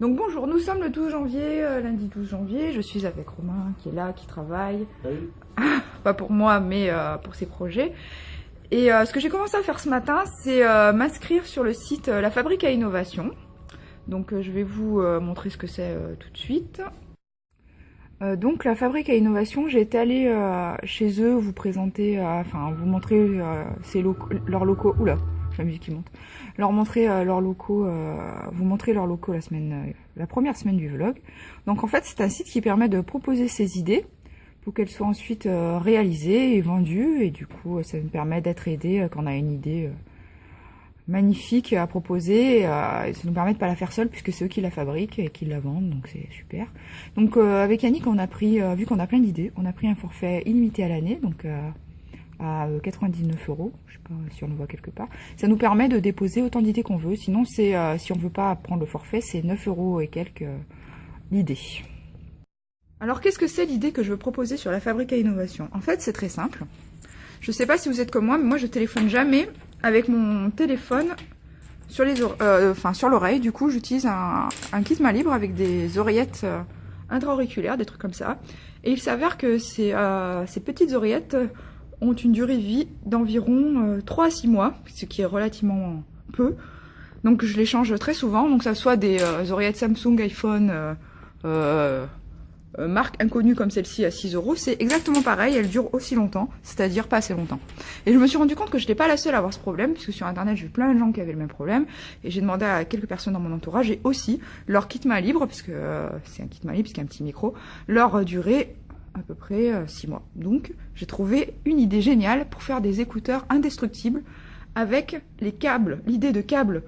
Donc bonjour, nous sommes le 12 janvier, lundi 12 janvier, je suis avec Romain qui est là, qui travaille, pas pour moi mais pour ses projets. Et ce que j'ai commencé à faire ce matin, c'est m'inscrire sur le site La Fabrique à Innovation. Donc je vais vous montrer ce que c'est tout de suite. Donc La Fabrique à Innovation, j'ai été allée chez eux vous présenter, enfin vous montrer leurs locaux, oula, j'ai la musique qui monte, leur montrer leurs locaux, vous montrer leurs locaux la première semaine du vlog. Donc en fait c'est un site qui permet de proposer ses idées pour qu'elles soient ensuite réalisées et vendues, et du coup ça me permet d'être aidé quand on a une idée magnifique à proposer, ça nous permet de pas la faire seule puisque c'est eux qui la fabriquent et qui la vendent, donc c'est super. Donc avec Yannick on a pris, vu qu'on a plein d'idées, on a pris un forfait illimité à l'année, donc à 99 €, je sais pas si on le voit quelque part. Ça nous permet de déposer autant d'idées qu'on veut, sinon c'est si on veut pas prendre le forfait, c'est 9 € et quelques l'idée. Alors qu'est-ce que c'est l'idée que je veux proposer sur La Fabrique à Innovation? En fait c'est très simple. Je sais pas si vous êtes comme moi, mais moi je téléphone jamais avec mon téléphone sur sur l'oreille. Du coup j'utilise un kit main libre avec des oreillettes intra-auriculaires, des trucs comme ça. Et il s'avère que ces petites oreillettes ont une durée de vie d'environ 3 à 6 mois, ce qui est relativement peu. Donc je les change très souvent, donc ça soit des oreillettes Samsung, iPhone, marque inconnue comme celle-ci à 6 €, c'est exactement pareil, elle dure aussi longtemps, c'est-à-dire pas assez longtemps. Et je me suis rendu compte que je n'étais pas la seule à avoir ce problème, puisque sur internet j'ai vu plein de gens qui avaient le même problème, et j'ai demandé à quelques personnes dans mon entourage, et aussi leur kit main libre, puisque c'est un kit main libre, puisqu'il y a un petit micro, leur durée à peu près 6 mois. Donc j'ai trouvé une idée géniale pour faire des écouteurs indestructibles avec les câbles, l'idée de câbles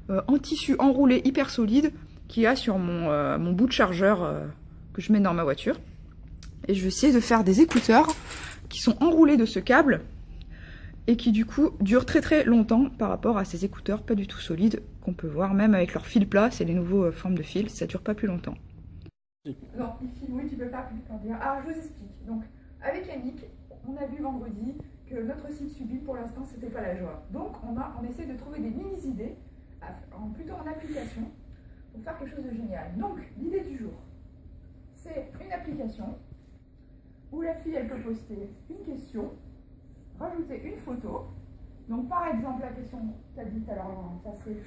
en tissu enroulé hyper solide qu'il y a sur mon bout de chargeur que je mets dans ma voiture. Et je vais essayer de faire des écouteurs qui sont enroulés de ce câble et qui du coup durent très très longtemps par rapport à ces écouteurs pas du tout solides qu'on peut voir même avec leur fil plat, c'est les nouveaux formes de fil, ça dure pas plus longtemps. Non, ici, oui, tu peux pas plus longtemps. Alors je vous explique. Donc avec Yannick, on a vu vendredi que notre site subit pour l'instant c'était pas la joie. Donc on essaie de trouver des mini-idées, plutôt en application, pour faire quelque chose de génial. Donc l'idée du jour, c'est une application où la fille elle peut poster une question, rajouter une photo. Donc par exemple la question que tu as dit tout à l'heure, ça serait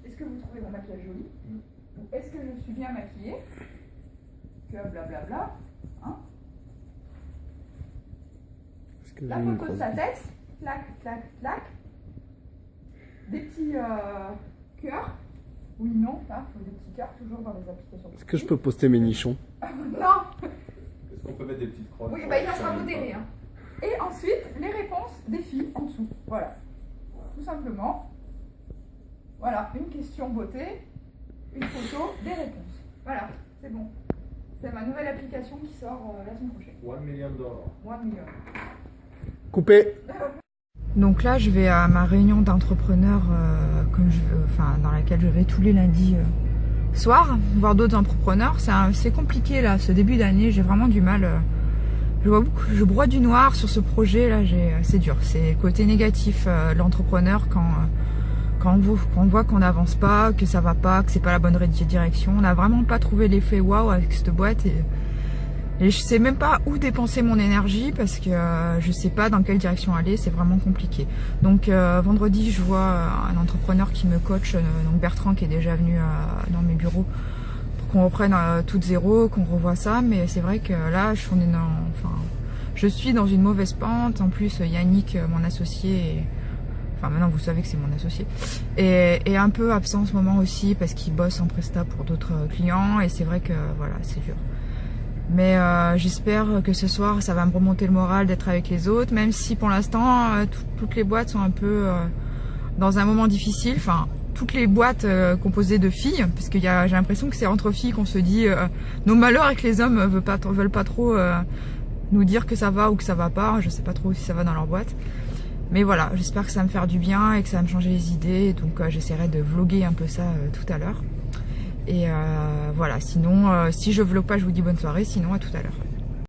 est-ce que vous trouvez mon maquillage joli? Ou est-ce que je suis bien maquillée? Que blablabla. Hein, la photo de sa tête, clac, clac, clac. Des petits cœurs. Oui, non, hein, des petits cœurs toujours dans les applications. Est-ce que je peux poster mes nichons? Non. Est-ce qu'on peut mettre des petites croix? Oui, bah il en sera modéré. Hein. Et ensuite, les réponses des filles en dessous. Voilà. Tout simplement. Voilà, une question beauté, une photo, des réponses. Voilà, c'est bon. C'est ma nouvelle application qui sort la semaine prochaine. $1 million. 1 million. Coupé. Donc là, je vais à ma réunion d'entrepreneurs dans laquelle je vais tous les lundis soir, voir d'autres entrepreneurs. C'est compliqué là, ce début d'année, j'ai vraiment du mal. Je broie du noir sur ce projet là, c'est dur. C'est le côté négatif de l'entrepreneur quand on voit qu'on n'avance pas, que ça va pas, que c'est pas la bonne direction. On n'a vraiment pas trouvé l'effet waouh avec cette boîte et je sais même pas où dépenser mon énergie parce que je sais pas dans quelle direction aller, c'est vraiment compliqué. Donc vendredi je vois un entrepreneur qui me coach, donc Bertrand qui est déjà venu dans mes bureaux pour qu'on reprenne tout de zéro, qu'on revoie ça, mais c'est vrai que là je suis dans une mauvaise pente. En plus Yannick, mon associé, maintenant vous savez que c'est mon associé, et un peu absent en ce moment aussi parce qu'il bosse en presta pour d'autres clients et c'est vrai que voilà, c'est dur. Mais j'espère que ce soir ça va me remonter le moral d'être avec les autres, même si pour l'instant toutes les boîtes sont un peu dans un moment difficile, enfin toutes les boîtes composées de filles, parce que j'ai l'impression que c'est entre filles qu'on se dit nos malheurs et que les hommes veulent pas trop nous dire que ça va ou que ça va pas. Je sais pas trop si ça va dans leur boîte. Mais voilà, j'espère que ça va me faire du bien et que ça va me changer les idées. Donc j'essaierai de vlogger un peu ça tout à l'heure. Et voilà, sinon si je vlog pas, je vous dis bonne soirée, sinon à tout à l'heure.